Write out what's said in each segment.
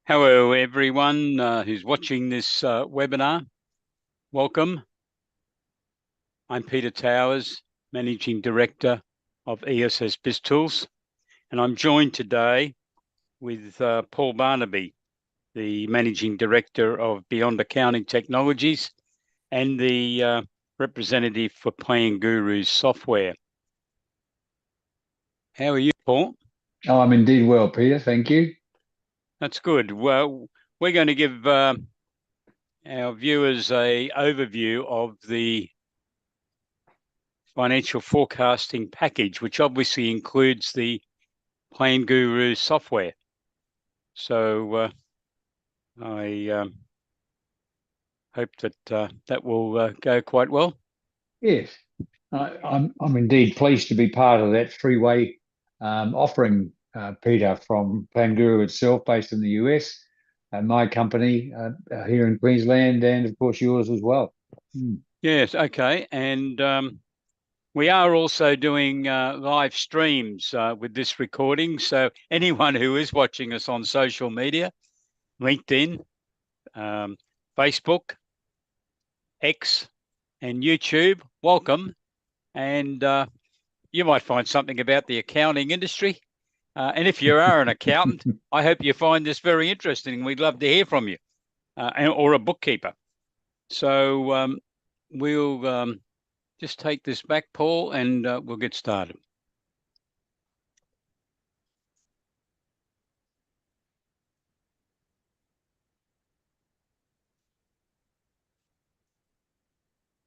Hello, everyone who's watching this webinar. Welcome. I'm Peter Towers, Managing Director of ESS BIZTOOLS, and I'm joined today with Paul Barnaby, the Managing Director of Beyond Accounting Technologies and the representative for Plan Guru's software. How are you, Paul? Oh, I'm indeed well, Peter. Thank you. That's good. Well, we're going to give our viewers an overview of the financial forecasting package, which obviously includes the Plan Guru software. So I hope that that will go quite well. Yes, I'm indeed pleased to be part of that three-way offering, Peter, from Panguru itself, based in the US, and my company here in Queensland, and of course yours as well. Yes, okay. And we are also doing live streams with this recording. So anyone who is watching us on social media, LinkedIn, Facebook, X, and YouTube, welcome. And you might find something about the accounting industry. And if you are an accountant, I hope you find this very interesting. We'd love to hear from you, or a bookkeeper. So we'll just take this back, Paul, and we'll get started.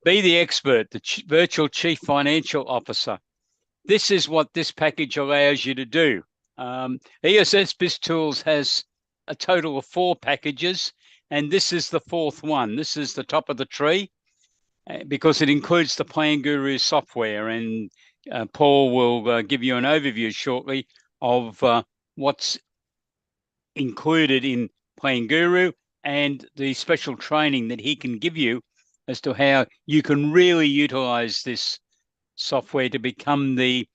Be the expert, the virtual chief financial officer. This is what this package allows you to do. ESS BizTools has a total of 4 packages, and this is the 4th one. This is the top of the tree because it includes the Plan Guru software, and Paul will give you an overview shortly of what's included in Plan Guru and the special training that he can give you as to how you can really utilize this software to become the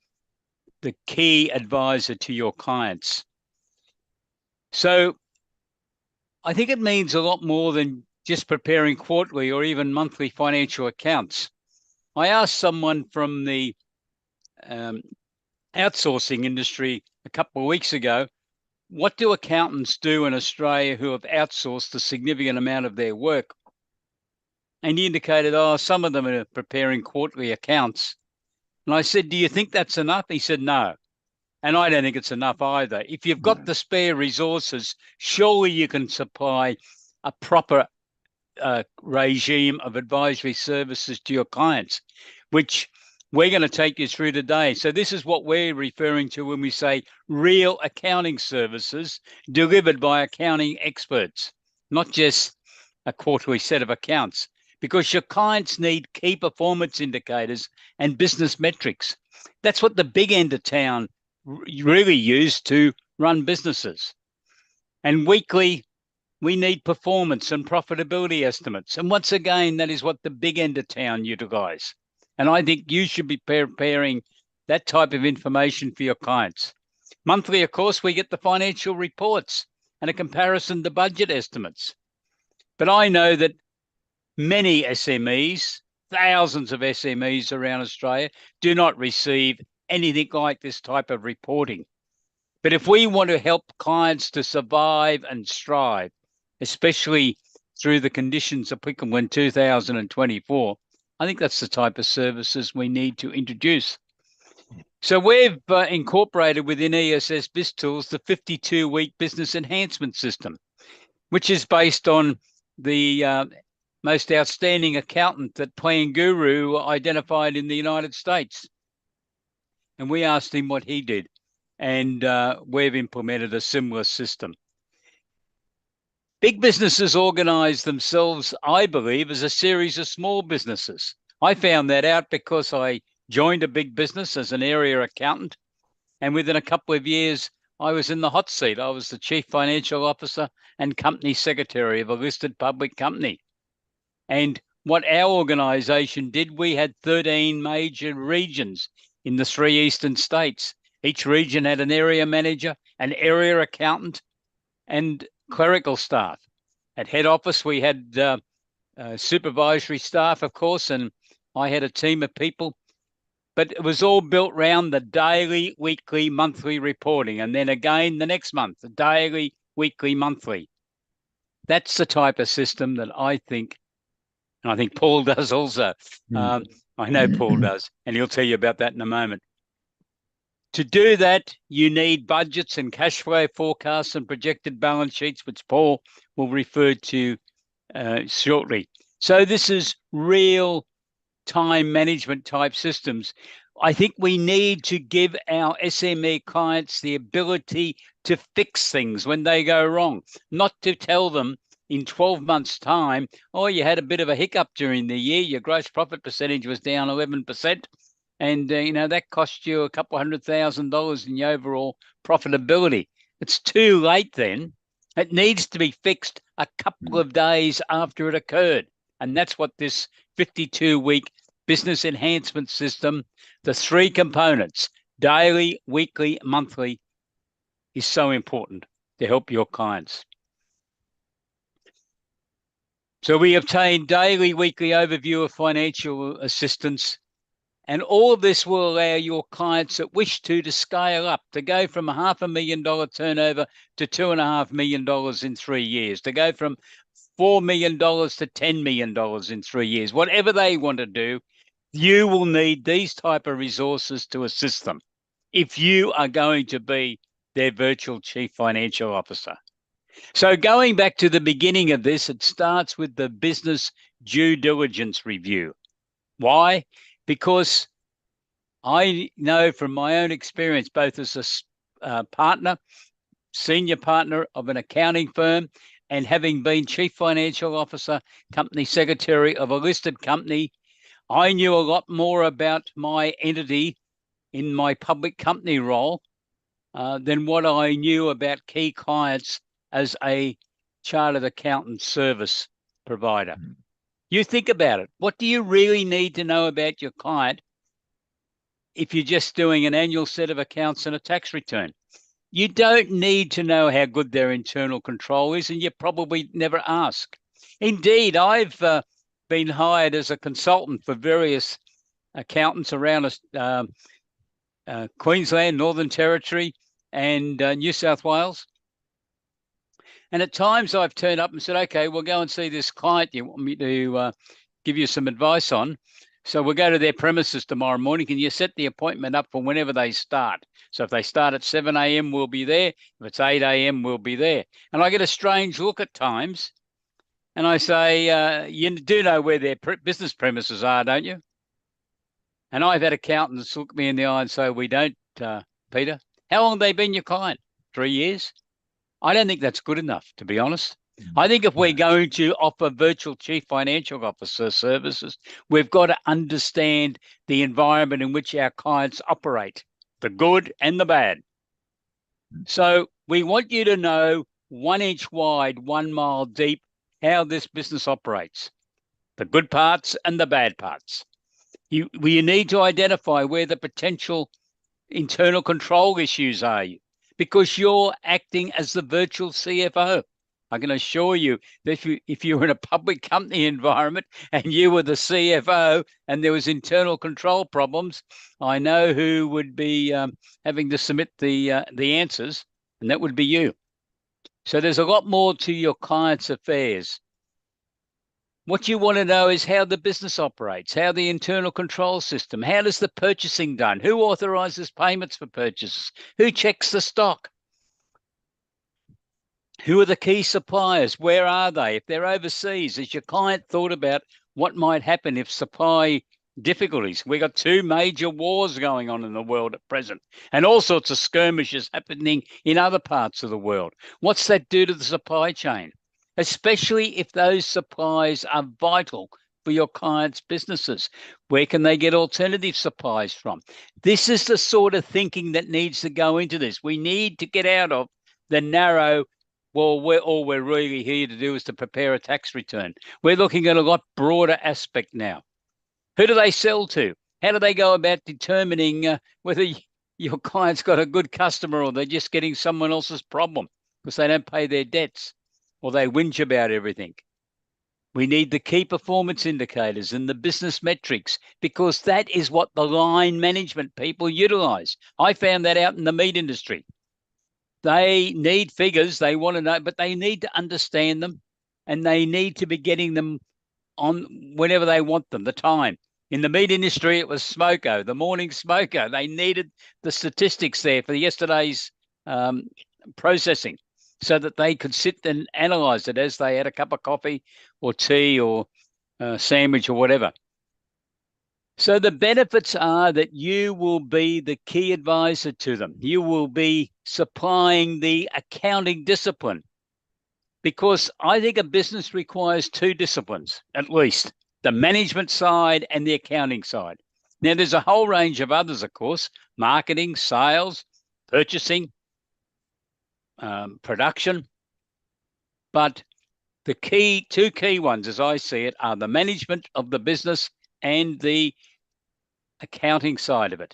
key advisor to your clients. So I think it means a lot more than just preparing quarterly or even monthly financial accounts. I asked someone from the outsourcing industry a couple of weeks ago, what do accountants do in Australia who have outsourced a significant amount of their work? And he indicated, some of them are preparing quarterly accounts. And I said, do you think that's enough? He said, no. And I don't think it's enough either. If you've got the spare resources, surely you can supply a proper regime of advisory services to your clients, which we're going to take you through today. So this is what we're referring to when we say real accounting services delivered by accounting experts, not just a quarterly set of accounts, because your clients need key performance indicators and business metrics. That's what the big end of town really use to run businesses. And weekly, we need performance and profitability estimates. And once again, that is what the big end of town utilize. And I think you should be preparing that type of information for your clients. Monthly, of course, we get the financial reports and a comparison to budget estimates. But I know that many SMEs, thousands of SMEs around Australia, do not receive anything like this type of reporting. But if we want to help clients to survive and strive, especially through the conditions applicable in 2024, I think that's the type of services we need to introduce. So we've incorporated within ESS BizTools the 52-week business enhancement system, which is based on the most outstanding accountant that Plan Guru identified in the United States. And we asked him what he did, and we've implemented a similar system. Big businesses organize themselves, I believe, as a series of small businesses. I found that out because I joined a big business as an area accountant, and within a couple of years, I was in the hot seat. I was the chief financial officer and company secretary of a listed public company. And what our organization did, we had 13 major regions in the 3 eastern states. Each region had an area manager, an area accountant, and clerical staff. At head office, we had supervisory staff, of course, and I had a team of people, but it was all built around the daily, weekly, monthly reporting. And then again, the next month, the daily, weekly, monthly. That's the type of system that I think, and I think Paul does also. I know Paul does, and he'll tell you about that in a moment. To do that, you need budgets and cash flow forecasts and projected balance sheets, which Paul will refer to shortly. So this is real time management type systems. I think we need to give our SME clients the ability to fix things when they go wrong, not to tell them in 12 months' time, oh, you had a bit of a hiccup during the year, your gross profit percentage was down 11%, and that cost you a couple $100,000 in your overall profitability. It's too late then. It needs to be fixed a couple of days after it occurred. And that's what this 52-week business enhancement system, the three components, daily, weekly, monthly, is so important to help your clients. So we obtain daily, weekly overview of financial assistance, and all of this will allow your clients that wish to scale up, to go from a $500,000 turnover to $2.5 million in 3 years, to go from $4 million to $10 million in 3 years. Whatever they want to do, you will need these type of resources to assist them if you are going to be their virtual chief financial officer. So going back to the beginning of this, it starts with the business due diligence review. Why? Because I know from my own experience, both as a partner, senior partner of an accounting firm, and having been chief financial officer, company secretary of a listed company, I knew a lot more about my entity in my public company role than what I knew about key clients as a chartered accountant service provider. You think about it. What do you really need to know about your client if you're just doing an annual set of accounts and a tax return? You don't need to know how good their internal control is, and you probably never ask. Indeed, I've been hired as a consultant for various accountants around Queensland, Northern Territory, and New South Wales. And at times I've turned up and said, okay, we'll go and see this client you want me to give you some advice on. So we'll go to their premises tomorrow morning. Can you set the appointment up for whenever they start? So if they start at 7 a.m., we'll be there. If it's 8 a.m., we'll be there. And I get a strange look at times. And I say, you do know where their business premises are, don't you? And I've had accountants look me in the eye and say, we don't, Peter. How long have they been your client? 3 years? I don't think that's good enough, to be honest. I think if we're going to offer virtual chief financial officer services, we've got to understand the environment in which our clients operate, the good and the bad. So we want you to know 1 inch wide, 1 mile deep, how this business operates, the good parts and the bad parts. You need to identify where the potential internal control issues are, because you're acting as the virtual CFO. I can assure you that if you're in a public company environment and you were the CFO and there was internal control problems, I know who would be having to submit the answers, and that would be you. So there's a lot more to your clients' affairs. What you want to know is how the business operates, how the internal control system, how does the purchasing done, who authorizes payments for purchases, who checks the stock, who are the key suppliers, where are they, if they're overseas. Has your client thought about what might happen if supply difficulties? We've got 2 major wars going on in the world at present, and all sorts of skirmishes happening in other parts of the world. What's that do to the supply chain? Especially if those supplies are vital for your clients' businesses. Where can they get alternative supplies from? This is the sort of thinking that needs to go into this. We need to get out of the narrow, well, all we're really here to do is to prepare a tax return. We're looking at a lot broader aspect now. Who do they sell to? How do they go about determining whether your client's got a good customer or they're just getting someone else's problem because they don't pay their debts? or they whinge about everything. We need the key performance indicators and the business metrics, because that is what the line management people utilize. I found that out in the meat industry. They need figures, they want to know, but they need to understand them, and they need to be getting them on whenever they want them, the time. In the meat industry, it was smoko, the morning smoko. They needed the statistics there for yesterday's processing, so that they could sit and analyze it as they had a cup of coffee or tea or sandwich or whatever. So the benefits are that you will be the key advisor to them. You will be supplying the accounting discipline, because I think a business requires two disciplines, at least, the management side and the accounting side. Now, there's a whole range of others, of course: marketing, sales, purchasing, production. But the two key ones, as I see it, are the management of the business and the accounting side of it.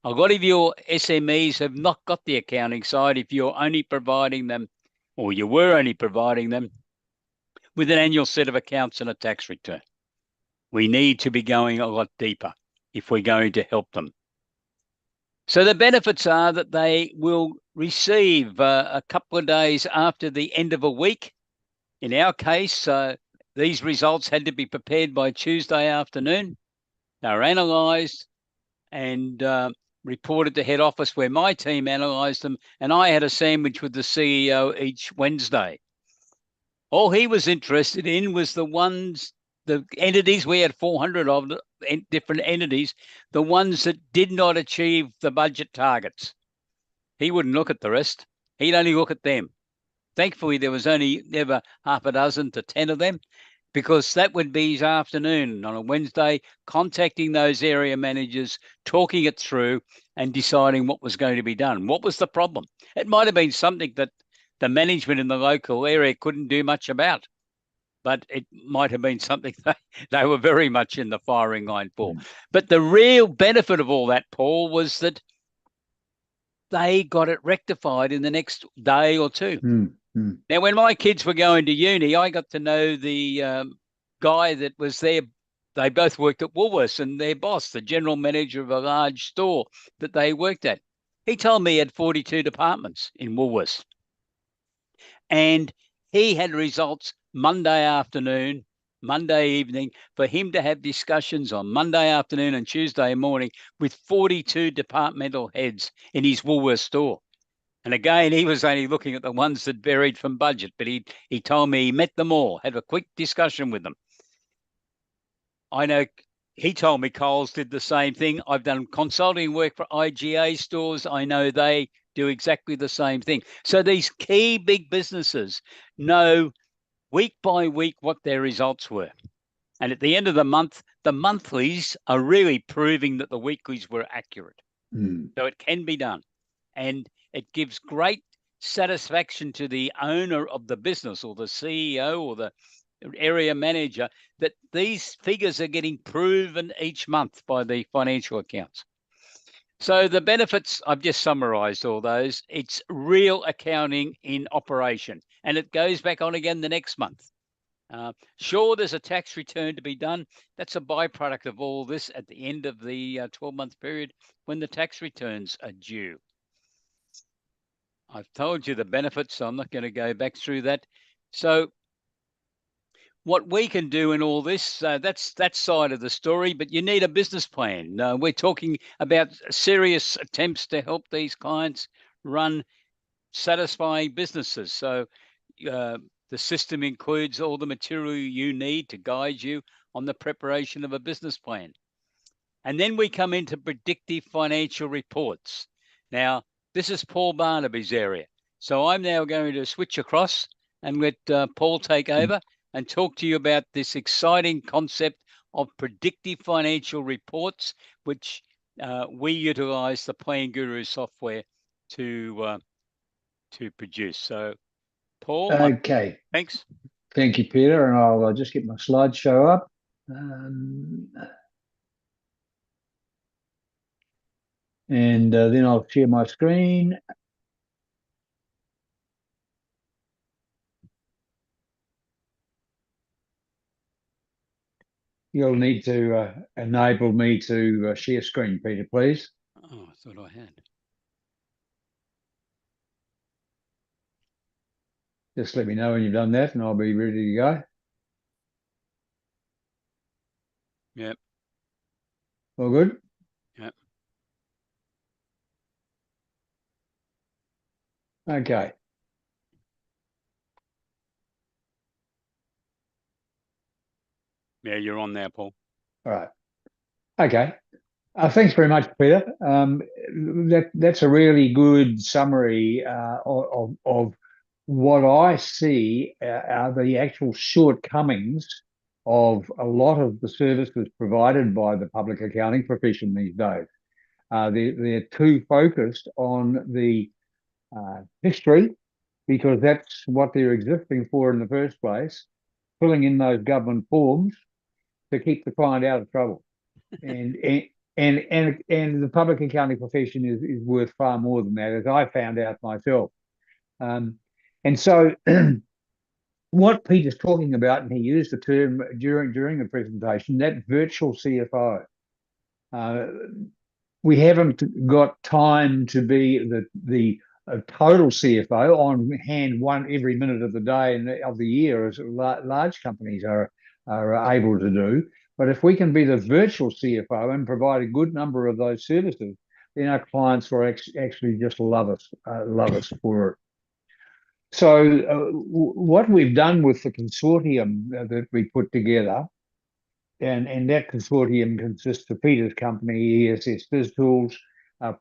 A lot of your SMEs have not got the accounting side if you're only providing them, or you were only providing them, with an annual set of accounts and a tax return. We need to be going a lot deeper if we're going to help them. So the benefits are that they will receive a couple of days after the end of a week. In our case, these results had to be prepared by Tuesday afternoon. They were analysed and reported to head office, where my team analysed them, and I had a sandwich with the CEO each Wednesday. All he was interested in was the entities, we had 400 of different entities, the ones that did not achieve the budget targets. He wouldn't look at the rest. He'd only look at them. Thankfully, there was only ever half a dozen to 10 of them, because that would be his afternoon on a Wednesday, contacting those area managers, talking it through and deciding what was going to be done. What was the problem? It might have been something that the management in the local area couldn't do much about, but it might have been something they were very much in the firing line for. But the real benefit of all that, Paul, was that they got it rectified in the next day or two. Now, when my kids were going to uni, I got to know the guy that was there. They both worked at Woolworths, and their boss, the general manager of a large store that they worked at, he told me he had 42 departments in Woolworths. And he had results Monday afternoon, Monday evening, for him to have discussions on Monday afternoon and Tuesday morning with 42 departmental heads in his Woolworths store. And again, he was only looking at the ones that varied from budget, but he told me he met them all, had a quick discussion with them. I know he told me Coles did the same thing. I've done consulting work for IGA stores. I know they do exactly the same thing. So these key big businesses know week by week what their results were. And at the end of the month, the monthlies are really proving that the weeklies were accurate. So it can be done. And it gives great satisfaction to the owner of the business, or the CEO, or the area manager, that these figures are getting proven each month by the financial accounts. So the benefits, I've just summarised all those. It's real accounting in operation, and it goes back on again the next month. Sure, there's a tax return to be done. That's a byproduct of all this at the end of the 12-month period when the tax returns are due. I've told you the benefits, so I'm not going to go back through that. So what we can do in all this, that's that side of the story, but you need a business plan. We're talking about serious attempts to help these clients run satisfying businesses. So the system includes all the material you need to guide you on the preparation of a business plan. And then we come into predictive financial reports. Now, this is Paul Barnaby's area. So I'm now going to switch across and let Paul take over and talk to you about this exciting concept of predictive financial reports, which we utilize the Plan Guru software to produce. So, Paul. Okay. Thanks. Thank you, Peter. And I'll just get my slideshow up. And then I'll share my screen. you'll need to enable me to share screen, Peter, please. Oh, I thought I had. Just let me know when you've done that and I'll be ready to go. Yep. All good? Yep. Okay. Yeah, you're on there, Paul. All right. Okay. Thanks very much, Peter. That's a really good summary of what I see are the actual shortcomings of a lot of the services provided by the public accounting profession these days. They're too focused on the history because that's what they're existing for in the first place, filling in those government forms to keep the client out of trouble. And the public accounting profession is worth far more than that, as I found out myself. And so what Peter's talking about, and he used the term during the presentation, that virtual CFO. We haven't got time to be the total CFO on hand every minute of the day and of the year, as large companies are able to do. But if we can be the virtual CFO and provide a good number of those services, then our clients will actually just love us for it. So what we've done with the consortium that we put together, and that consortium consists of Peter's company, ESS BIZTOOLS,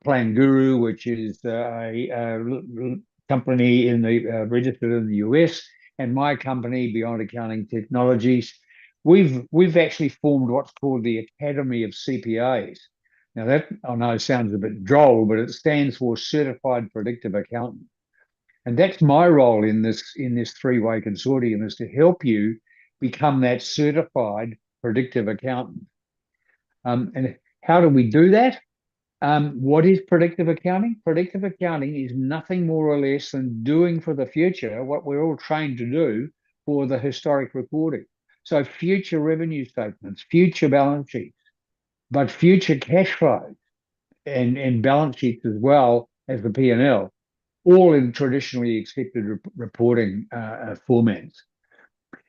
Plan Guru, which is a company registered in the US, and my company, Beyond Accounting Technologies. We've actually formed what's called the Academy of CPAs. Now that I know sounds a bit droll, but it stands for Certified Predictive Accountant. And that's my role in this three-way consortium, is to help you become that certified predictive accountant. And how do we do that? What is predictive accounting? Predictive accounting is nothing more or less than doing for the future what we're all trained to do for the historic reporting. So future revenue statements, future balance sheets, but future cash flows and balance sheets as well as the P&L, all in traditionally accepted reporting formats.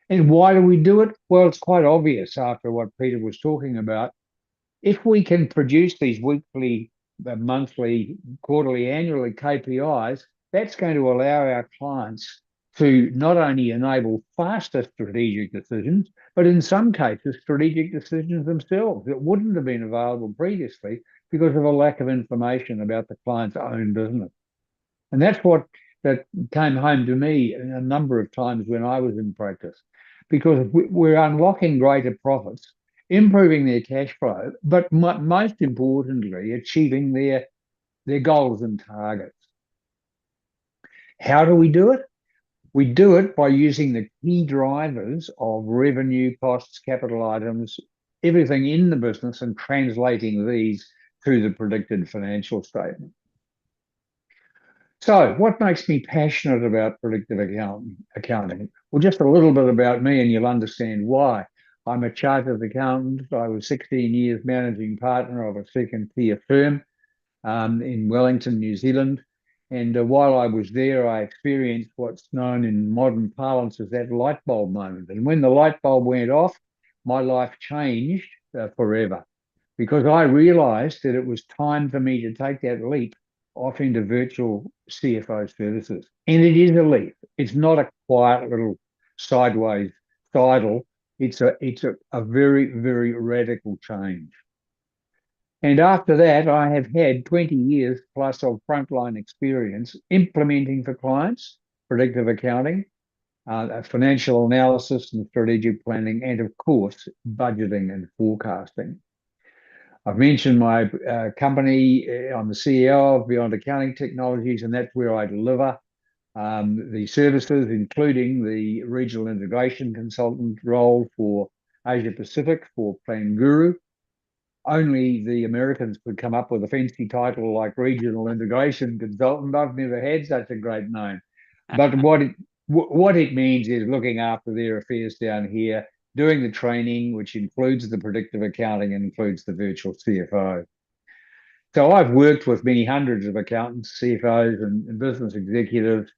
And why do we do it? Well, it's quite obvious after what Peter was talking about. If we can produce these weekly, monthly, quarterly, annually KPIs, that's going to allow our clients to not only enable faster strategic decisions, but in some cases, strategic decisions themselves that wouldn't have been available previously because of a lack of information about the client's own business. And that's what that came home to me a number of times when I was in practice, because we're unlocking greater profits, improving their cash flow, but most importantly, achieving their goals and targets. How do we do it? We do it by using the key drivers of revenue, costs, capital items, everything in the business, and translating these to the predicted financial statement. So what makes me passionate about predictive accounting? Well, just a little bit about me and you'll understand why. I'm a chartered accountant. I was 16 years managing partner of a second-tier firm in Wellington, New Zealand. And while I was there, I experienced what's known in modern parlance as that light bulb moment. And when the light bulb went off, my life changed forever, because I realized that it was time for me to take that leap off into virtual CFO services. And it is a leap. It's not a quiet little sideways sidle. It's a very, very radical change. And after that, I have had 20 years plus of frontline experience implementing for clients, predictive accounting, financial analysis and strategic planning, and of course, budgeting and forecasting. I've mentioned my company. I'm the CEO of Beyond Accounting Technologies, and that's where I deliver the services, including the regional integration consultant role for Asia Pacific for Plan Guru. Only the Americans could come up with a fancy title like regional integration consultant. I've never had such a great name. But what it means is looking after their affairs down here, doing the training, which includes the predictive accounting and includes the virtual CFO. So I've worked with many hundreds of accountants, CFOs, and business executives,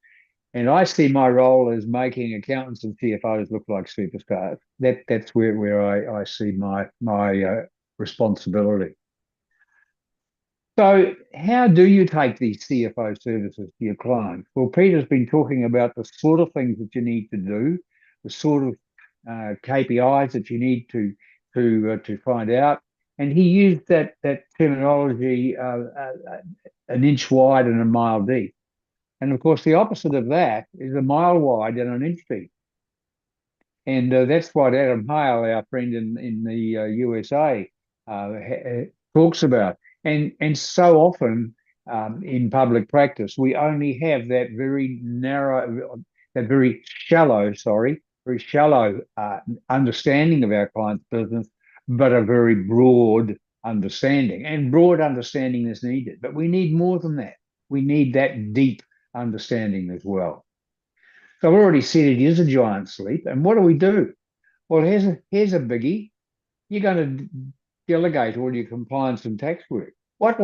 and I see my role as making accountants and CFOs look like superstars. That's where I see my responsibility. So how do you take these CFO services to your clients? Well, Peter's been talking about the sort of things that you need to do, the sort of KPIs that you need to find out, and he used that terminology, an inch wide and a mile deep. And of course, the opposite of that is a mile wide and an inch deep. And that's what Adam Hale, our friend in the USA, talks about. And so often in public practice, we only have that very narrow, that very shallow understanding of our client's business, but a very broad understanding. And broad understanding is needed, but we need more than that. We need that deep understanding as well. So I've already said it is a giant leap. And what do we do? Well, here's a biggie. You're going to delegate all your compliance and tax work. What?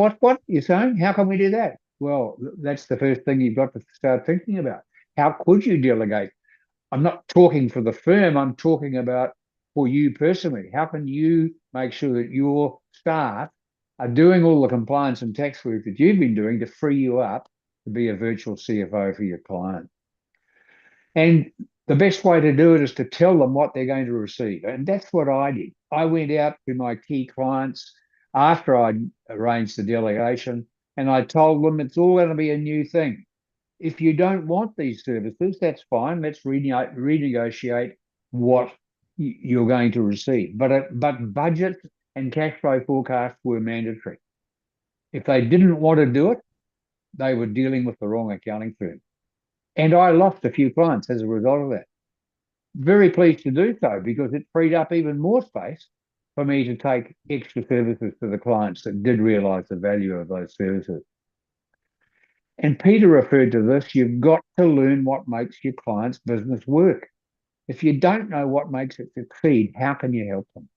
You're saying? How can we do that? Well, that's the first thing you've got to start thinking about. How could you delegate? I'm not talking for the firm. I'm talking about for you personally. How can you make sure that your staff are doing all the compliance and tax work that you've been doing to free you up to be a virtual CFO for your client? And the best way to do it is to tell them what they're going to receive. And that's what I did. I went out to my key clients after I'd arranged the delegation, and I told them it's all going to be a new thing. If you don't want these services, that's fine. Let's renegotiate what you're going to receive. But budget and cash flow forecasts were mandatory. If they didn't want to do it, they were dealing with the wrong accounting firm. And I lost a few clients as a result of that. Very pleased to do so because it freed up even more space for me to take extra services to the clients that did realise the value of those services. And Peter referred to this, you've got to learn what makes your client's business work. If you don't know what makes it succeed, how can you help them?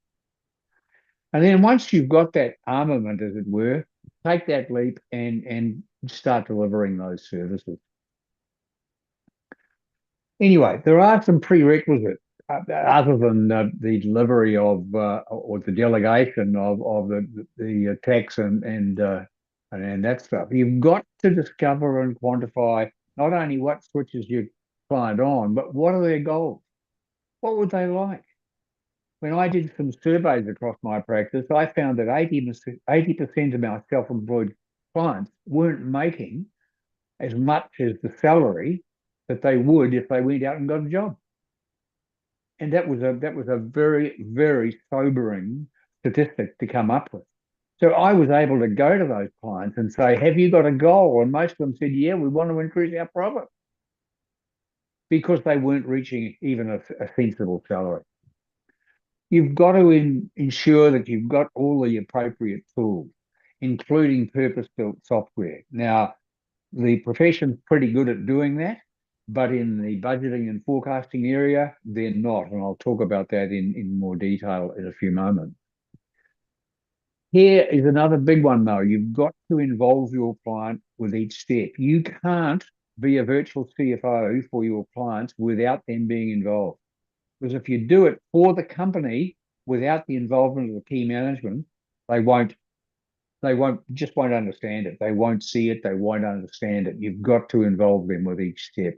And then once you've got that armament, as it were, take that leap and start delivering those services. Anyway, there are some prerequisites other than the delivery of or the delegation of the tax and that stuff. You've got to discover and quantify not only what switches your client on, but what are their goals? What would they like? When I did some surveys across my practice, I found that 80% of my self-employed clients weren't making as much as the salary that they would if they went out and got a job. And that was a very, very sobering statistic to come up with. So I was able to go to those clients and say, have you got a goal? And most of them said, yeah, we want to increase our profit because they weren't reaching even a sensible salary. You've got to ensure that you've got all the appropriate tools, including purpose-built software. Now, the profession's pretty good at doing that, but in the budgeting and forecasting area, they're not. And I'll talk about that in more detail in a few moments. Here is another big one, though. You've got to involve your client with each step. You can't be a virtual CFO for your clients without them being involved. Because if you do it for the company without the involvement of the key management, they won't understand it. They won't see it. They won't understand it. You've got to involve them with each step.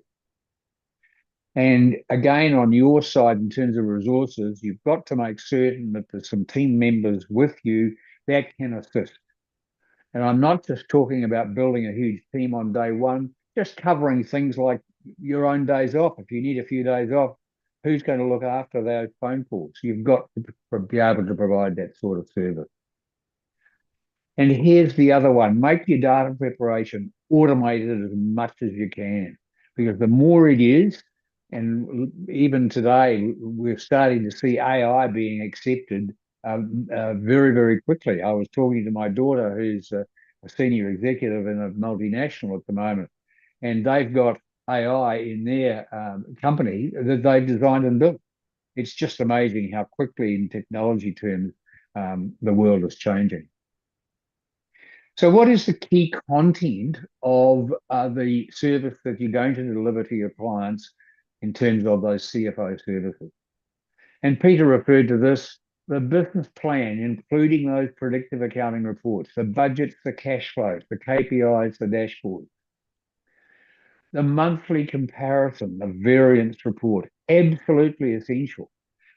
And again, on your side, in terms of resources, you've got to make certain that there's some team members with you that can assist. And I'm not just talking about building a huge team on day one, just covering things like your own days off. If you need a few days off, who's going to look after those phone calls? You've got to be able to provide that sort of service. And here's the other one. Make your data preparation automated as much as you can, because the more it is, and even today, we're starting to see AI being accepted very, very quickly. I was talking to my daughter, who's a senior executive in a multinational at the moment, and they've got AI in their company that they've designed and built. It's just amazing how quickly, in technology terms, the world is changing. So, what is the key content of the service that you're going to deliver to your clients in terms of those CFO services? And Peter referred to this: the business plan, including those predictive accounting reports, the budgets, the cash flows, the KPIs, the dashboard, the monthly comparison, the variance report, absolutely essential,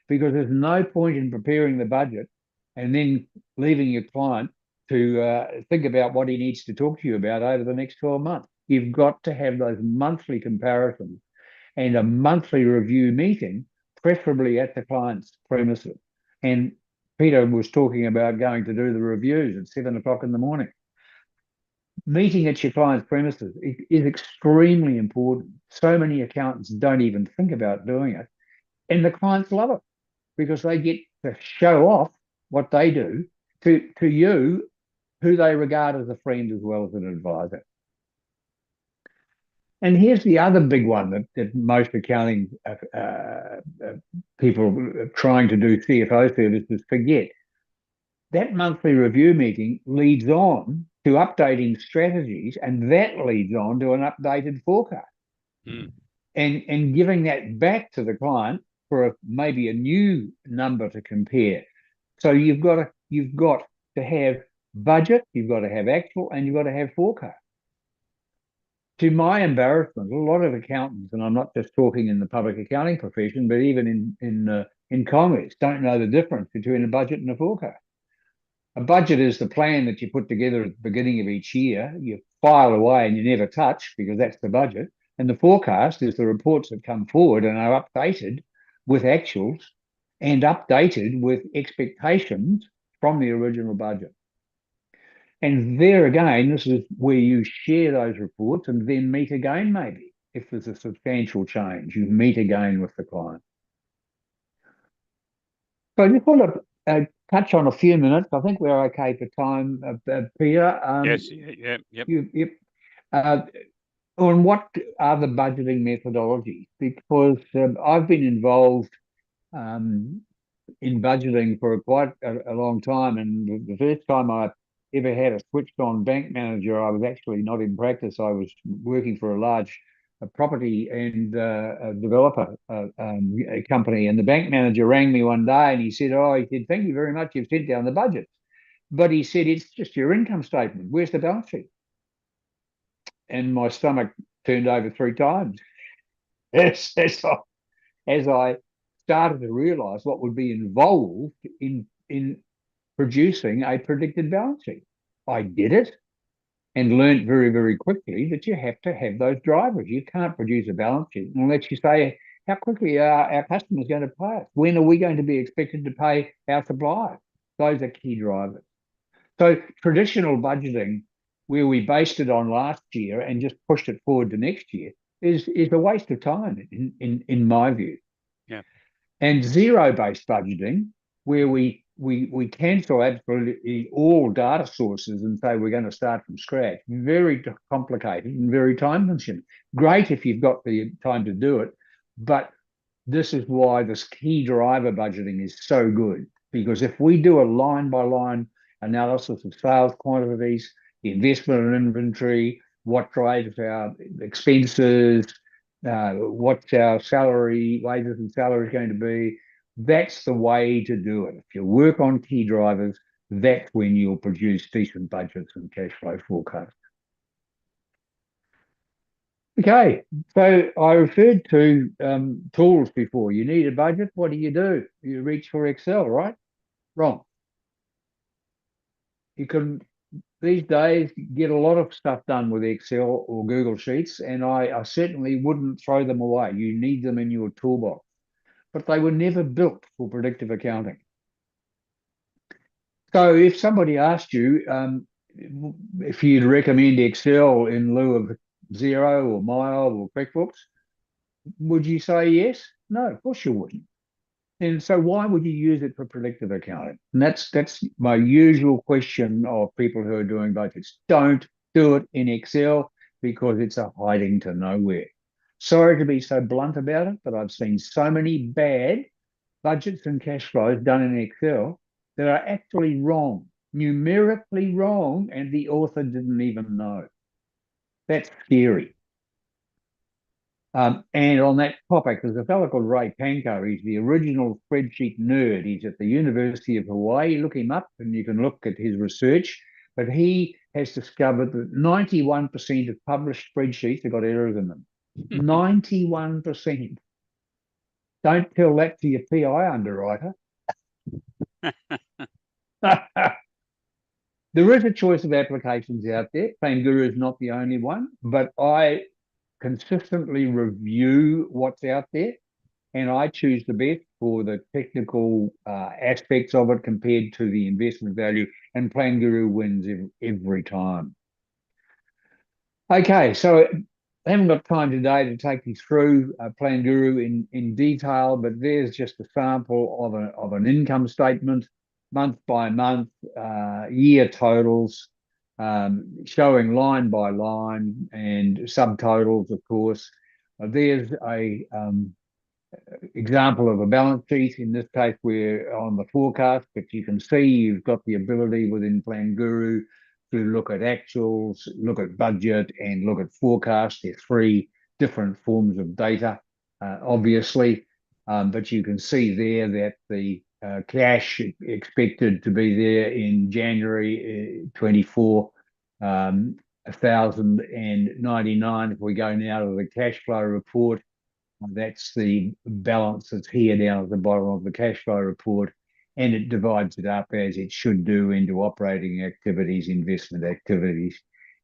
because there's no point in preparing the budget and then leaving your client to think about what he needs to talk to you about over the next 12 months. You've got to have those monthly comparisons and a monthly review meeting, preferably at the client's premises. And Peter was talking about going to do the reviews at 7 o'clock in the morning. Meeting at your client's premises is extremely important. So many accountants don't even think about doing it, and the clients love it because they get to show off what they do to you, who they regard as a friend as well as an advisor. And here's the other big one that most accounting people trying to do CFO services forget. That monthly review meeting leads on to updating strategies, and that leads on to an updated forecast. And giving that back to the client for maybe a new number to compare. So you've got to have budget, you've got to have actual, and you've got to have forecast. To my embarrassment, a lot of accountants, and I'm not just talking in the public accounting profession, but even in Congress, don't know the difference between a budget and a forecast. A budget is the plan that you put together at the beginning of each year. You file away and you never touch because that's the budget. And the forecast is the reports that come forward and are updated with actuals and updated with expectations from the original budget. And there again, this is where you share those reports and then meet again, maybe. If there's a substantial change, you meet again with the client. So I just want to touch on a few minutes. I think we're okay for time, Peter. Yes, yep. On what are the budgeting methodologies? Because I've been involved in budgeting for quite a long time, and the first time I ever had a switched on bank manager, I was actually not in practice. I was working for a large property and a developer a company, and the bank manager rang me one day and he said, thank you very much, you've sent down the budget, but he said, it's just your income statement, where's the balance sheet? And my stomach turned over 3 times as I started to realize what would be involved in producing a predicted balance sheet. I did it and learned very, very quickly that you have to have those drivers. You can't produce a balance sheet unless you say, how quickly are our customers going to pay us? When are we going to be expected to pay our suppliers? Those are key drivers. So traditional budgeting, where we based it on last year and just pushed it forward to next year, is a waste of time in my view. Yeah. And zero-based budgeting, where we cancel absolutely all data sources and say we're going to start from scratch, very complicated and very time-consuming. Great if you've got the time to do it, but this is why this key driver budgeting is so good, because if we do a line-by-line analysis of sales quantities, the investment in inventory, what drives our expenses, what's our salary, wages and salaries going to be, that's the way to do it. If you work on key drivers, that's when you'll produce decent budgets and cash flow forecasts. Okay, so I referred to tools before. You need a budget. What do? You reach for Excel, right? Wrong. You can, these days, get a lot of stuff done with Excel or Google Sheets, and I certainly wouldn't throw them away. You need them in your toolbox. But they were never built for predictive accounting. So if somebody asked you if you'd recommend Excel in lieu of Xero or Mile or QuickBooks, would you say yes? No, of course you wouldn't. And so why would you use it for predictive accounting? And that's my usual question of people who are doing budgets. Don't do it in Excel because it's a hiding to nowhere. Sorry to be so blunt about it, but I've seen so many bad budgets and cash flows done in Excel that are actually wrong, numerically wrong, and the author didn't even know. That's scary. And on that topic, there's a fellow called Ray Panko. He's the original spreadsheet nerd. He's at the University of Hawaii. Look him up and you can look at his research. But he has discovered that 91% of published spreadsheets have got errors in them. 91%. Don't tell that to your PI underwriter. There is a choice of applications out there. Plan Guru is not the only one, but I consistently review what's out there and I choose the best for the technical aspects of it compared to the investment value, and Plan Guru wins every time. Okay, so I haven't got time today to take you through Plan Guru in detail, but there's just a sample of an income statement, month by month, year totals, showing line by line and subtotals, of course. There's a example of a balance sheet. In this case, we're on the forecast, but you can see you've got the ability within Plan Guru to look at actuals, look at budget, and look at forecast. There are three different forms of data, obviously, but you can see there that the cash expected to be there in January 24, 1,099. If we go now to the cash flow report, that's the balance that's here down at the bottom of the cash flow report, and it divides it up as it should do into operating activities, investment activities,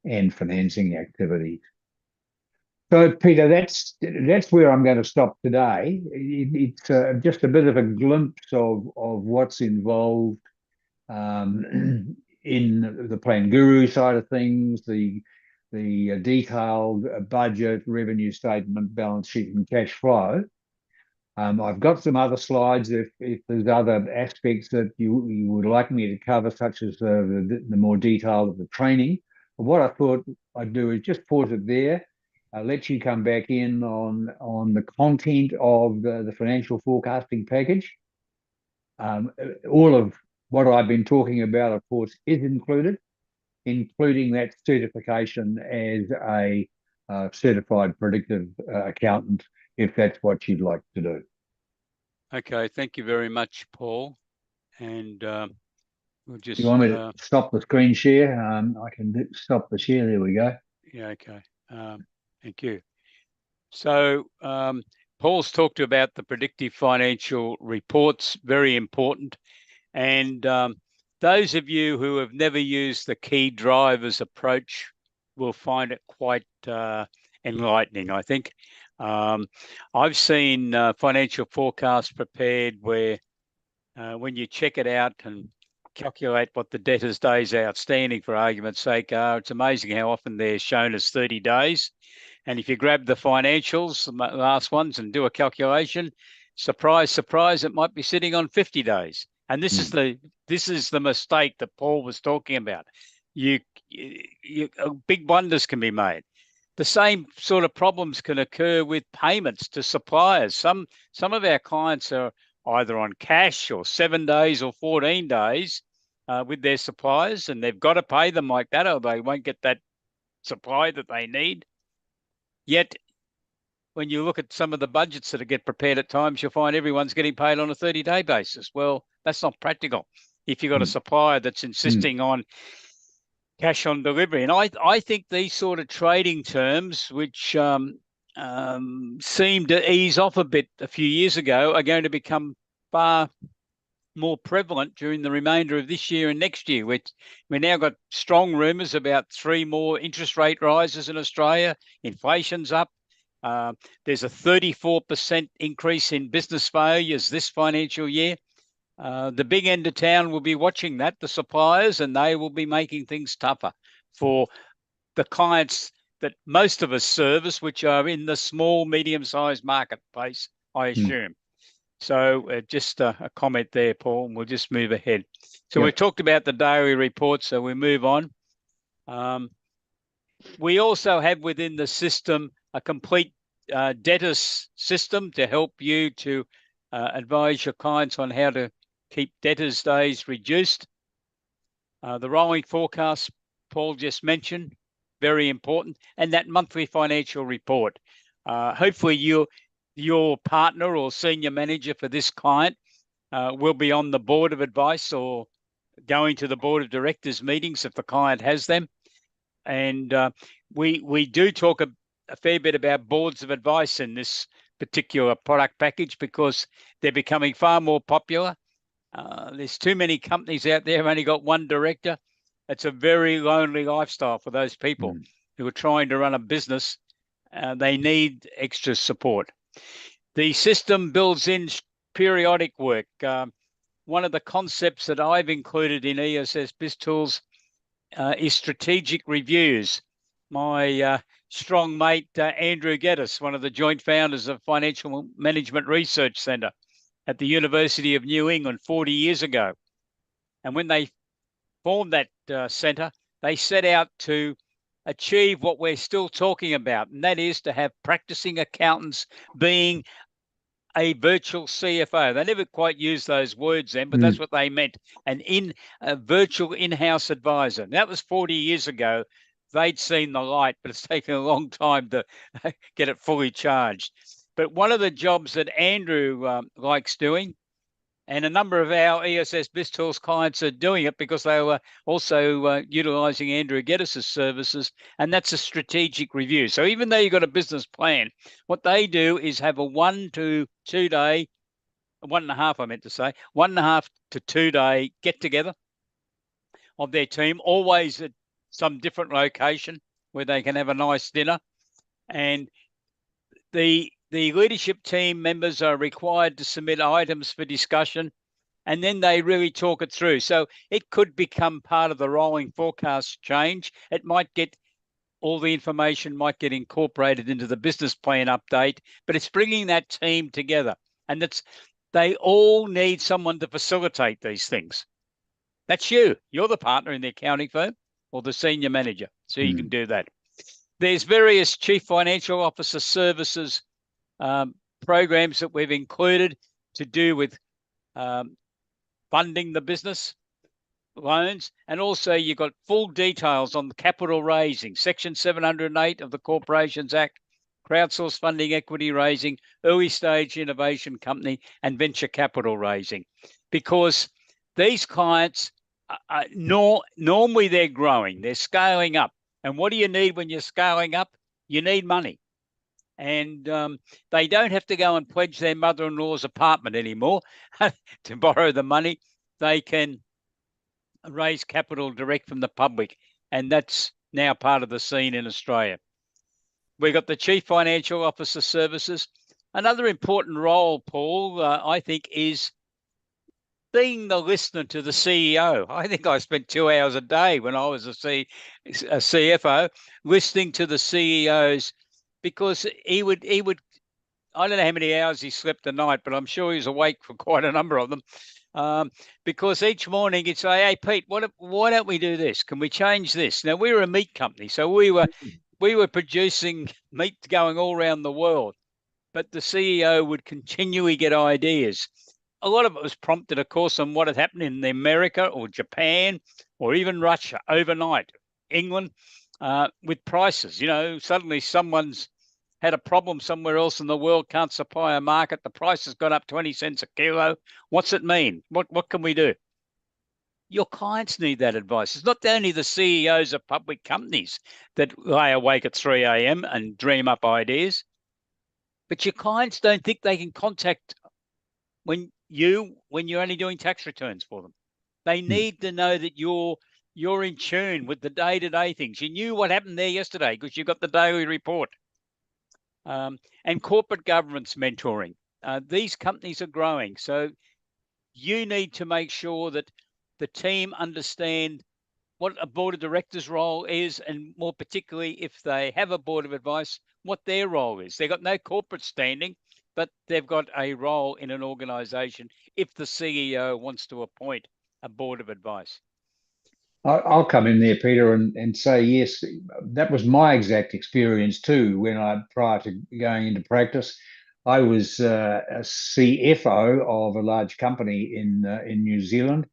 and financing activities. So, Peter, that's where I'm going to stop today. It's just a bit of a glimpse of what's involved in the Plan Guru side of things, the detailed budget, revenue statement, balance sheet, and cash flow. I've got some other slides if there's other aspects that you would like me to cover, such as the more detail of the training. But what I thought I'd do is just pause it there, let you come back in on the content of the financial forecasting package. All of what I've been talking about, of course, is including that certification as a certified predictive accountant, if that's what you'd like to do. Okay, thank you very much, Paul. And we'll just... You want me to stop the screen share? I can stop the share. There we go. Yeah, okay. Thank you. So Paul's talked about the predictive financial reports, very important. And those of you who have never used the key drivers approach will find it quite enlightening, I think. I've seen financial forecasts prepared where when you check it out and calculate what the debtor's days outstanding, for argument's sake, are, it's amazing how often they're shown as 30 days. And if you grab the financials, the last ones, and do a calculation, surprise, surprise, it might be sitting on 50 days. And this is the mistake that Paul was talking about. Big wonders can be made. The same sort of problems can occur with payments to suppliers. Some of our clients are either on cash or 7 days or 14 days with their suppliers, and they've got to pay them like that or they won't get that supply that they need. Yet, when you look at some of the budgets that get prepared at times, you'll find everyone's getting paid on a 30-day basis. Well, that's not practical if you've got a supplier that's insisting on cash on delivery. And I think these sort of trading terms, which seemed to ease off a bit a few years ago, are going to become far more prevalent during the remainder of this year and next year. We now got strong rumours about 3 more interest rate rises in Australia. Inflation's up. There's a 34% increase in business failures this financial year. The big end of town will be watching that, the suppliers, and they will be making things tougher for the clients that most of us service, which are in the small, medium-sized marketplace, I assume. So just a comment there, Paul, and we'll just move ahead. So we've talked about the daily report, so we move on. We also have within the system a complete debtors system to help you to advise your clients on how to keep debtors' days reduced. The rolling forecast Paul just mentioned, very important, and that monthly financial report. Hopefully your partner or senior manager for this client will be on the board of advice or going to the board of directors meetings if the client has them. And we do talk a fair bit about boards of advice in this particular product package because they're becoming far more popular. There's too many companies out there who've only got one director. It's a very lonely lifestyle for those people who are trying to run a business. They need extra support. The system builds in periodic work. One of the concepts that I've included in ESS BizTools is strategic reviews. My strong mate, Andrew Geddes, one of the joint founders of Financial Management Research Centre at the University of New England 40 years ago. And when they formed that centre, they set out to achieve what we're still talking about, and that is to have practicing accountants being a virtual CFO. They never quite used those words then, but that's what they meant. A virtual in-house advisor. That was 40 years ago. They'd seen the light, but it's taken a long time to get it fully charged. But one of the jobs that Andrew likes doing, and a number of our ESS BizTools clients are doing it because they were also utilising Andrew Geddes' services, and that's a strategic review. So even though you've got a business plan, what they do is have a 1 to 2 day, 1.5, I meant to say, 1.5 to 2 day get together of their team, always at some different location where they can have a nice dinner. And the leadership team members are required to submit items for discussion, and then they really talk it through. So it could become part of the rolling forecast change. It might get all the information might get incorporated into the business plan update, but it's bringing that team together. And they all need someone to facilitate these things. That's you. You're the partner in the accounting firm or the senior manager, so you can do that. There's various chief financial officer services programs that we've included to do with funding the business loans, and also you've got full details on the capital raising, Section 708 of the Corporations Act, crowdsource funding, equity raising, early stage innovation company, and venture capital raising. Because these clients, normally they're growing, they're scaling up. And what do you need when you're scaling up? You need money. And they don't have to go and pledge their mother-in-law's apartment anymore to borrow the money. They can raise capital direct from the public, and that's now part of the scene in Australia. We've got the Chief Financial Officer Services. Another important role, Paul, I think, is being the listener to the CEO. I think I spent 2 hours a day when I was a CFO listening to the CEOs, because he would I don't know how many hours he slept a night, but I'm sure he was awake for quite a number of them. Because each morning he'd say, "Hey, Pete, why don't we do this? Can we change this?" Now, we were a meat company, so we were producing meat going all around the world, but the CEO would continually get ideas. A lot of it was prompted, of course, on what had happened in America or Japan or even Russia overnight, England, with prices. Suddenly someone's had a problem somewhere else in the world, can't supply a market, the price has gone up 20 cents a kilo. What's it mean? What can we do? Your clients need that advice. It's not only the CEOs of public companies that lie awake at 3 a.m. and dream up ideas, but your clients don't think they can contact when you're only doing tax returns for them. They need to know that you're in tune with the day-to-day things. You knew what happened there yesterday because you got the daily report. And corporate governance mentoring. These companies are growing, so you need to make sure that the team understand what a board of directors role is, and more particularly if they have a board of advice, what their role is. They've got no corporate standing, but they've got a role in an organization if the CEO wants to appoint a board of advice. I'll come in there, Peter, and say, yes, that was my exact experience too, prior to going into practice. I was a CFO of a large company in New Zealand,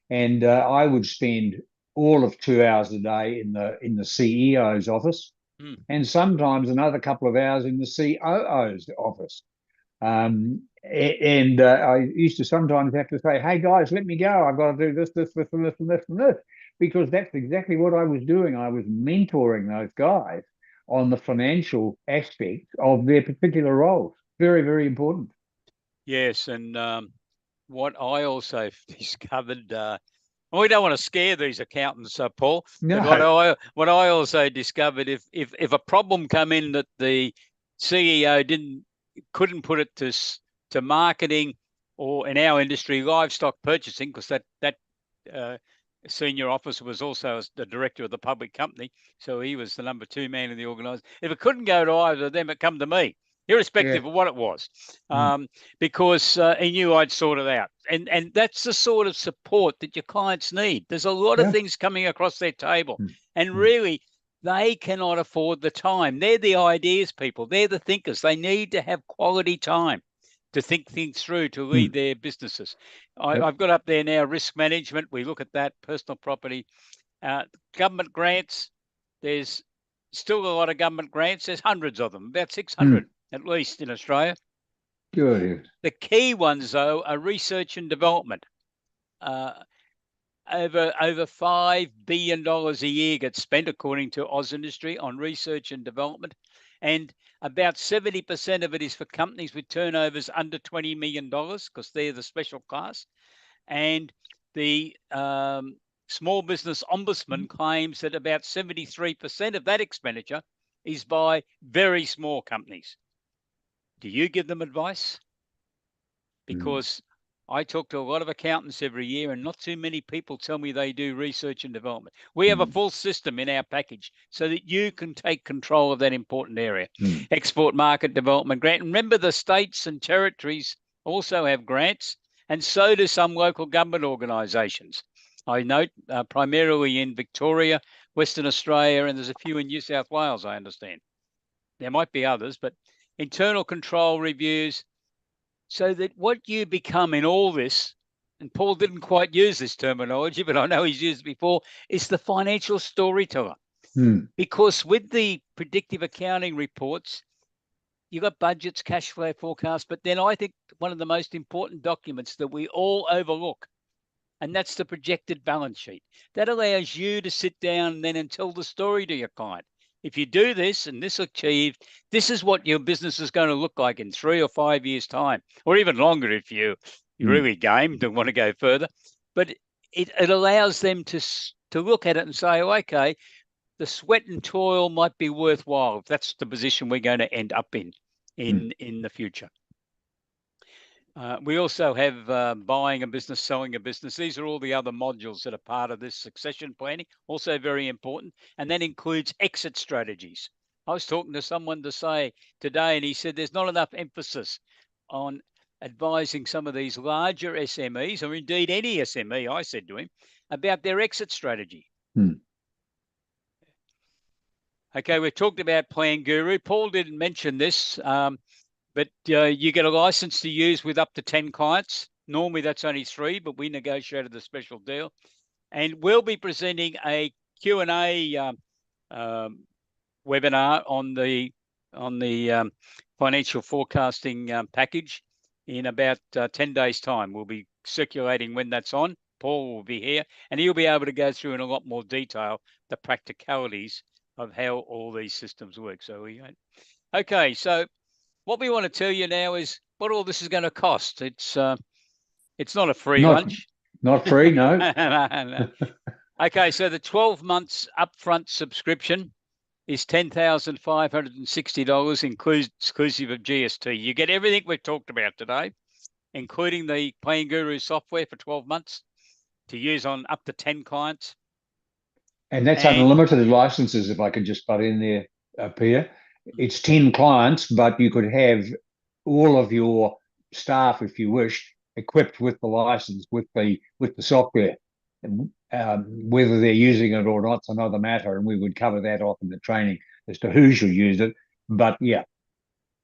and I would spend all of 2 hours a day in the CEO's office, Mm. and sometimes another couple of hours in the COO's office. And I used to sometimes have to say, "Hey guys, let me go. I've got to do this, this, this, and this, and this, and this," because that's exactly what I was doing. I was mentoring those guys on the financial aspects of their particular roles. Very, very important. Yes, and what I also discovered, we don't want to scare these accountants, Paul, but No. what I also discovered, if a problem come in that the CEO couldn't put it to marketing, or in our industry livestock purchasing, because that uh, senior officer was also the director of the public company, so he was the number two man in the organisation. If it couldn't go to either of them, it come to me, Yeah. irrespective of what it was, Mm. because he knew I'd sort it out. And that's the sort of support that your clients need. There's a lot of Yeah. things coming across their table, Mm. and Mm. really, they cannot afford the time. They're the ideas people. They're the thinkers. They need to have quality time to think things through, to lead Mm. their businesses. Yep. I've got up there now risk management. We look at that, personal property, government grants. There's still a lot of government grants. There's hundreds of them, about 600 Mm. at least in Australia. Good. The key ones, though, are research and development. Uh, over $5 billion a year gets spent, according to Oz Industry, on research and development, and about 70% of it is for companies with turnovers under $20 million, because they're the special class. And the Small Business Ombudsman claims that about 73% of that expenditure is by very small companies. Do you give them advice? Mm. Because I talk to a lot of accountants every year, and not too many people tell me they do research and development. We have a Mm. full system in our package so that you can take control of that important area. Mm. Export market development grant. Remember, the states and territories also have grants, and so do some local government organisations. I note primarily in Victoria, Western Australia, and there's a few in New South Wales, I understand. There might be others, but internal control reviews, so that what you become in all this, and Paul didn't quite use this terminology, but I know he's used it before, is the financial storyteller. Mm. Because with the predictive accounting reports, you've got budgets, cash flow forecasts, but then I think one of the most important documents that we all overlook, and that's the projected balance sheet. That allows you to sit down then and tell the story to your client. If you do this and this achieved, this is what your business is going to look like in 3 or 5 years' time, or even longer if you're Mm. really game to want to go further. But it allows them to look at it and say, oh, okay, the sweat and toil might be worthwhile if that's the position we're going to end up in Mm. in the future. We also have buying a business, selling a business. These are all the other modules that are part of this succession planning, also very important. And that includes exit strategies. I was talking to someone today, and he said there's not enough emphasis on advising some of these larger SMEs, or indeed any SME, I said to him, about their exit strategy. Mm. Okay, we've talked about Plan Guru. Paul didn't mention this. But you get a license to use with up to 10 clients. Normally that's only 3, but we negotiated the special deal. And we'll be presenting a Q&A webinar on the financial forecasting package in about 10 days' time. We'll be circulating when that's on. Paul will be here, and he'll be able to go through in a lot more detail the practicalities of how all these systems work. Okay, so what we want to tell you now is what all this is going to cost. It's not a free Not lunch. not free, no. No. Okay, so the 12 months upfront subscription is $10,560, exclusive of GST. You get everything we've talked about today, including the Plan Guru software for 12 months to use on up to 10 clients. And that's And unlimited licenses, if I could just butt in there, Peter. It's 10 clients, but you could have all of your staff, if you wish, equipped with the license, with the software. Whether they're using it or not's another matter, and we would cover that off in the training as to who should use it. But yeah,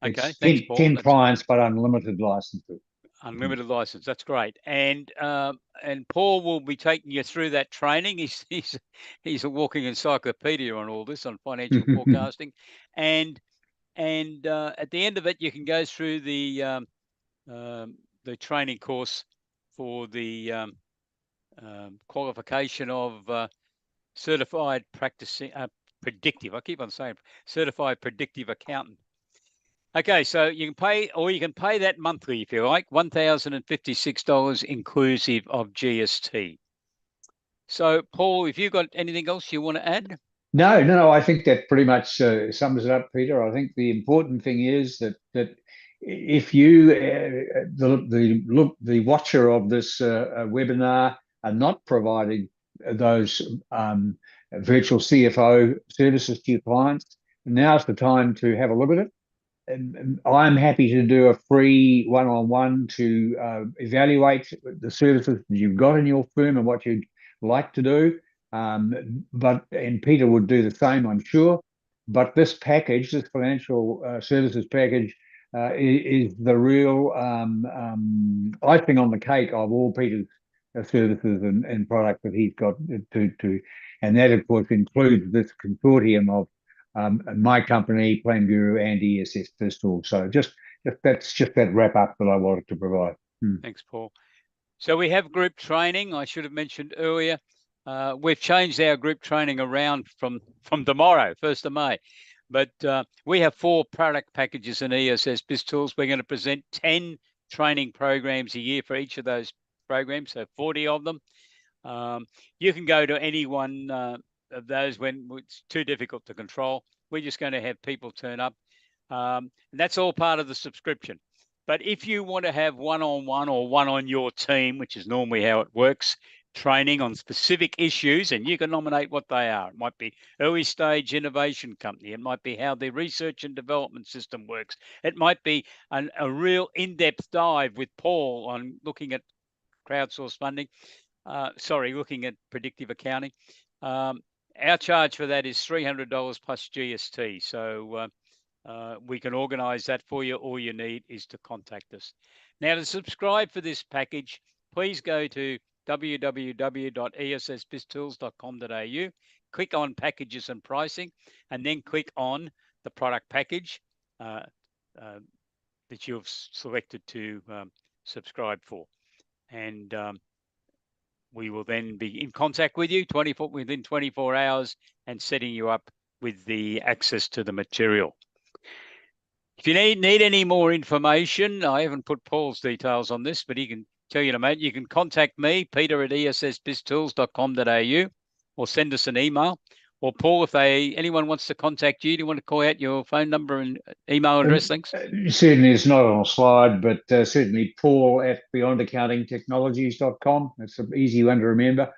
Okay, It's thanks, 10, Paul. 10 That's clients, but unlimited licenses. unlimited license. That's great. And Paul will be taking you through that training. He's a walking encyclopedia on all this, on financial forecasting, and at the end of it, you can go through the training course for the qualification of certified practicing predictive. I keep on saying certified predictive accountant. Okay, so you can pay, or you can pay that monthly if you like, $1,056 inclusive of GST. So, Paul, if you've got anything else you want to add? No. I think that pretty much sums it up, Peter. I think the important thing is that if you, the watcher of this webinar, are not providing those virtual CFO services to your clients, now's the time to have a look at it. And I'm happy to do a free one-on-one to evaluate the services that you've got in your firm and what you'd like to do. And Peter would do the same, I'm sure. But this package, this financial services package, is the real icing on the cake of all Peter's services and products that he's got to, and that of course includes this consortium of my company, Plan Guru, and ESS BIZTOOLS. So that's just that wrap up that I wanted to provide. Thanks, Paul. So we have group training. I should have mentioned earlier. We've changed our group training around from tomorrow, 1st of May. But we have 4 product packages in ESS BIZTOOLS. We're going to present 10 training programs a year for each of those programs, so 40 of them. You can go to any one of those when it's too difficult to control. We're just going to have people turn up. And that's all part of the subscription. But if you want to have one-on-one or one on your team, which is normally how it works, training on specific issues, and you can nominate what they are. It might be early stage innovation company. It might be how the research and development system works. It might be a real in-depth dive with Paul on looking at crowdsourced funding. Looking at predictive accounting. Our charge for that is $300 plus GST. So we can organise that for you. All you need is to contact us. Now, to subscribe for this package, please go to www.essbiztools.com.au, click on packages and pricing, and then click on the product package that you've selected to subscribe for. And we will then be in contact with you within 24 hours and setting you up with the access to the material. If you need any more information, I haven't put Paul's details on this, but he can tell you in a minute. You can contact me, Peter at essbiztools.com.au, or send us an email. Or Paul, if anyone wants to contact you, do you want to call out your phone number and email address links? Certainly, it's not on a slide, but certainly Paul at beyondaccountingtechnologies.com. That's an easy one to remember.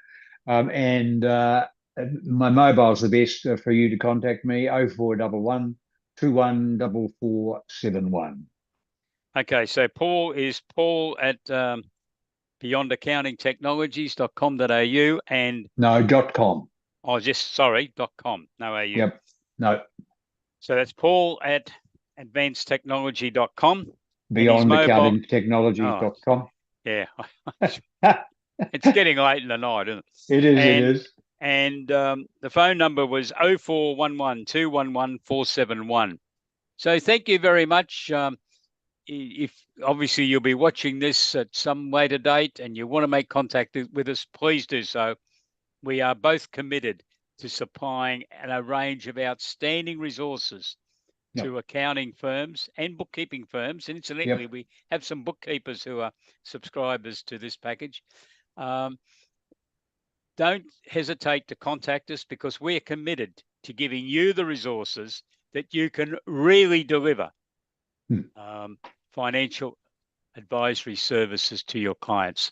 And my mobile is the best for you to contact me, 0411 214471. Okay, so Paul is Paul at beyondaccountingtechnologies.com.au and no .com. Oh, .com, no au. Yep, no. So that's Paul at advancedtechnology.com. Beyondaccountingtechnologies.com. Yeah, it's getting late in the night, isn't it? It is. And the phone number was 0411 211 471. So thank you very much. If obviously you'll be watching this at some later date and you want to make contact with us, please do so. We are both committed to supplying a range of outstanding resources to accounting firms and bookkeeping firms. And incidentally, we have some bookkeepers who are subscribers to this package. Don't hesitate to contact us because we're committed to giving you the resources that you can really deliver financial advisory services to your clients.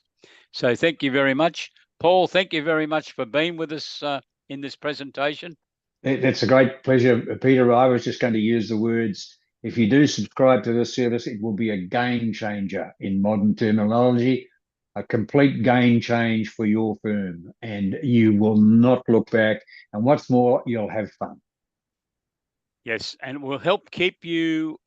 So thank you very much. Paul, thank you very much for being with us in this presentation. It's a great pleasure, Peter. I was just going to use the words, if you do subscribe to this service, it will be a game changer in modern terminology, a complete game change for your firm, and you will not look back. And what's more, you'll have fun. Yes, and will help keep you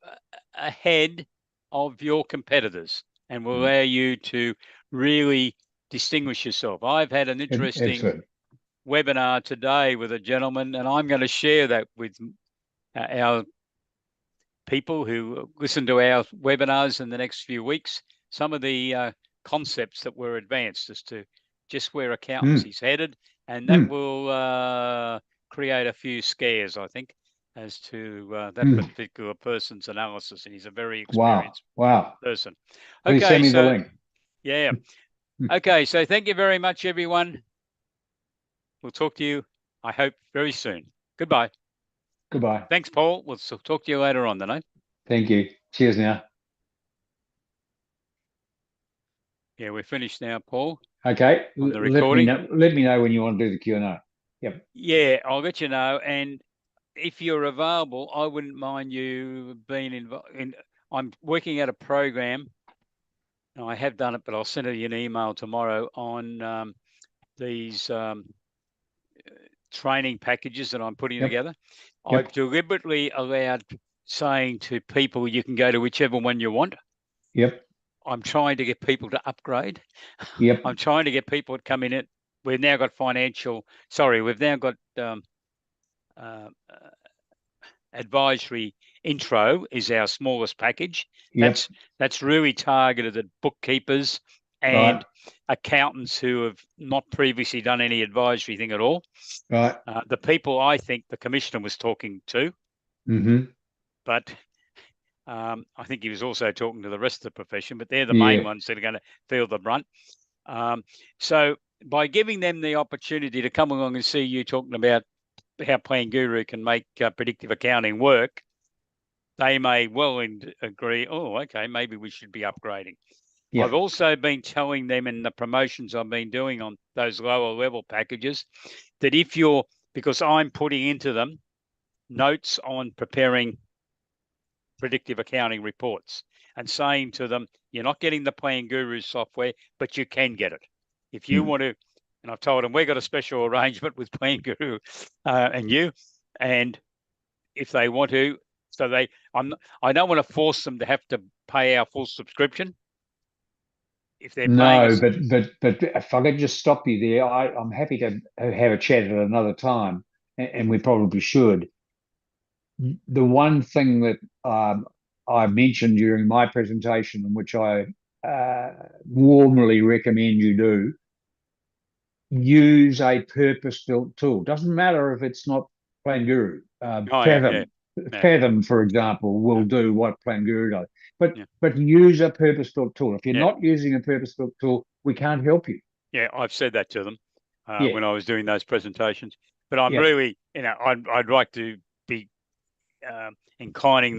ahead of your competitors and will allow you to really distinguish yourself. I've had an interesting Absolutely. webinar today with a gentleman, and I'm going to share that with our people who listen to our webinars in the next few weeks. Some of the concepts that were advanced as to just where accountancy's headed, and that will create a few scares, I think, as to that particular person's analysis. And he's a very experienced Wow. person. Please Okay, send me the so link. yeah. Okay, so thank you very much, everyone. We'll talk to you, I hope, very soon. Goodbye. Goodbye. Thanks, Paul. We'll talk to you later on, then. Eh? Thank you. Cheers now. Yeah, we're finished now, Paul. Okay. On the recording. Let me know when you want to do the Q&A. Yep. Yeah, I'll let you know. And if you're available, I wouldn't mind you being involved. I'm working out a program. I have done it, but I'll send you an email tomorrow on these training packages that I'm putting together. I've deliberately allowed saying to people, you can go to whichever one you want. Yep. I'm trying to get people to upgrade. Yep. I'm trying to get people to come in it. We've now got we've now got advisory intro is our smallest package. Yep. That's really targeted at bookkeepers and accountants who have not previously done any advisory thing at all. Right. The people I think the commissioner was talking to, but I think he was also talking to the rest of the profession, but they're the main ones that are going to feel the brunt. So by giving them the opportunity to come along and see you talking about how Plan Guru can make predictive accounting work, they may well agree, oh, okay, maybe we should be upgrading. Yep. I've also been telling them in the promotions I've been doing on those lower level packages that because I'm putting into them notes on preparing predictive accounting reports and saying to them, you're not getting the Plan Guru software, but you can get it. If you want to, and I've told them we've got a special arrangement with Plan Guru and if they want to, I don't want to force them to have to pay our full subscription. If they're paying us. But if I could just stop you there, I'm happy to have a chat at another time, and we probably should. The one thing that I mentioned during my presentation, which I warmly recommend you do, use a purpose-built tool. Doesn't matter if it's not Plan Guru. Fathom, for example, will do what Plan Guru does. But use a purpose-built tool. If you're not using a purpose-built tool, we can't help you. Yeah, I've said that to them when I was doing those presentations. But I'm really, I'd like to be encouraging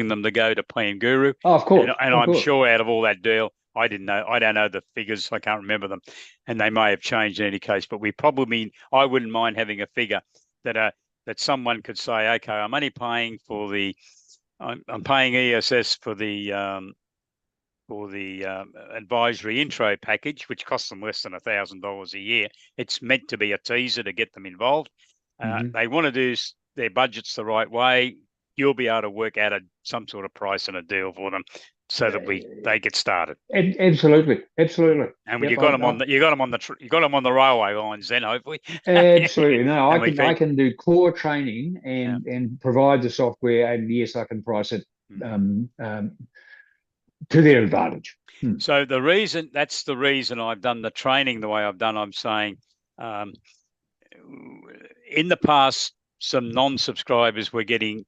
them to go to Plan Guru. Oh, of course. And I'm sure out of all that deal, I don't know the figures. I can't remember them, and they may have changed in any case. But I wouldn't mind having a figure that someone could say, okay, I'm only paying I'm paying ESS for the advisory intro package, which costs them less than $1,000 a year. It's meant to be a teaser to get them involved. They want to do their budgets the right way. You'll be able to work out some sort of price and a deal for them, so that they get started. Absolutely. And when you got them on the railway lines, then hopefully. Absolutely. No, I can do core training and provide the software, and yes, I can price it to their advantage. So that's the reason I've done the training the way I've done. I'm saying in the past, some non-subscribers were getting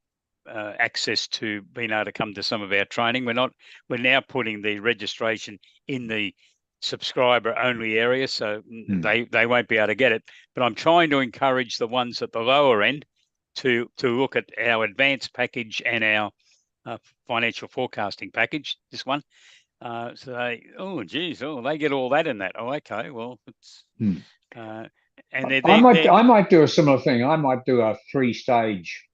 access to being able to come to some of our training. We're now putting the registration in the subscriber only area, so they won't be able to get it. But I'm trying to encourage the ones at the lower end to look at our advanced package and our financial forecasting package, this one. So they get all that in that. Oh, okay, well, it's and I might do a similar thing. I might do a 3-stage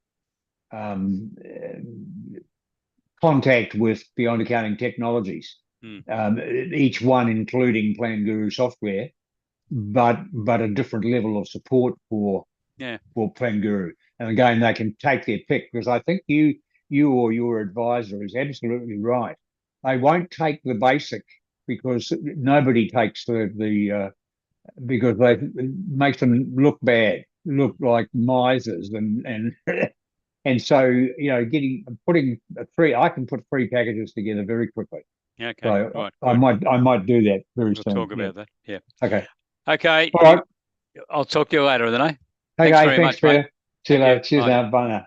contact with Beyond Accounting Technologies, each one including Plan Guru software, but a different level of support for for Planguru. And again, they can take their pick, because I think you or your advisor is absolutely right. They won't take the basic, because nobody takes the because it makes them look bad, look like misers, and and so putting I can put 3 packages together very quickly. Okay. So Right. I might do that very We'll soon. talk about that. Yeah. Okay. Okay. All right. I'll talk to you later, then. Okay. Thanks very Thanks, much, mate. Peter. See you Thank you. later. Cheers Bye. now. Bye now.